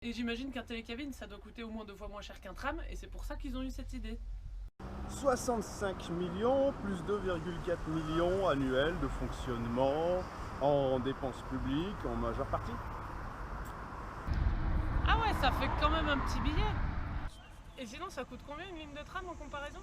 Et j'imagine qu'un télécabine, ça doit coûter au moins 2 fois moins cher qu'un tram, et c'est pour ça qu'ils ont eu cette idée. 65 millions plus 2,4 millions annuels de fonctionnement en dépenses publiques en majeure partie. Ah ouais, ça fait quand même un petit billet. Et sinon, ça coûte combien une ligne de tram en comparaison?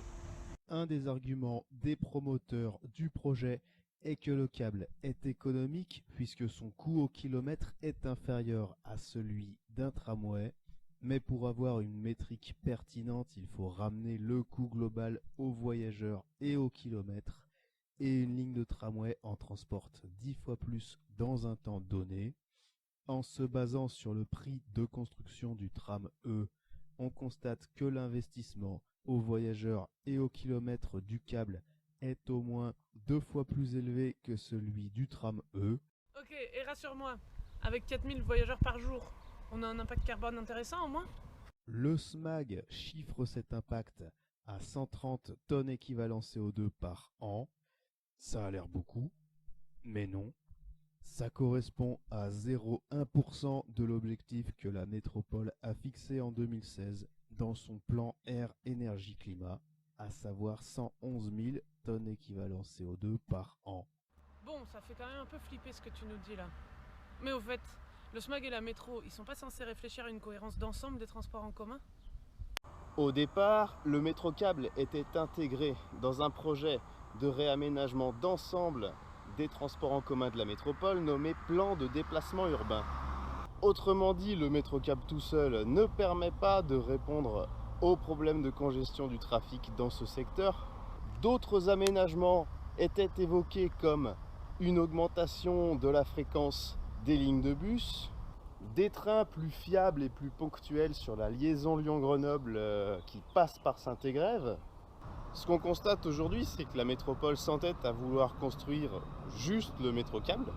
Un des arguments des promoteurs du projet est que le câble est économique puisque son coût au kilomètre est inférieur à celui d'un tramway, mais pour avoir une métrique pertinente, il faut ramener le coût global aux voyageurs et au kilomètre, et une ligne de tramway en transporte 10 fois plus dans un temps donné. En se basant sur le prix de construction du tram E, on constate que l'investissement aux voyageurs et au kilomètre du câble est au moins 2 fois plus élevé que celui du tram E. Ok, et rassure-moi, avec 4000 voyageurs par jour, on a un impact carbone intéressant au moins? Le SMAG chiffre cet impact à 130 tonnes équivalent CO2 par an. Ça a l'air beaucoup, mais non. Ça correspond à 0,1% de l'objectif que la métropole a fixé en 2016 dans son plan Air Énergie Climat, à savoir 111 000 tonnes équivalent CO2 par an. Bon, ça fait quand même un peu flipper ce que tu nous dis là. Mais au fait, le SMAG et la métro, ils sont pas censés réfléchir à une cohérence d'ensemble des transports en commun? Au départ, le métrocable était intégré dans un projet de réaménagement d'ensemble des transports en commun de la métropole nommé Plan de déplacement urbain. Autrement dit, le métrocable tout seul ne permet pas de répondre aux problèmes de congestion du trafic dans ce secteur. D'autres aménagements étaient évoqués comme une augmentation de la fréquence des lignes de bus, des trains plus fiables et plus ponctuels sur la liaison Lyon-Grenoble qui passe par Saint-Égrève. Ce qu'on constate aujourd'hui, c'est que la métropole s'entête à vouloir construire juste le métrocable,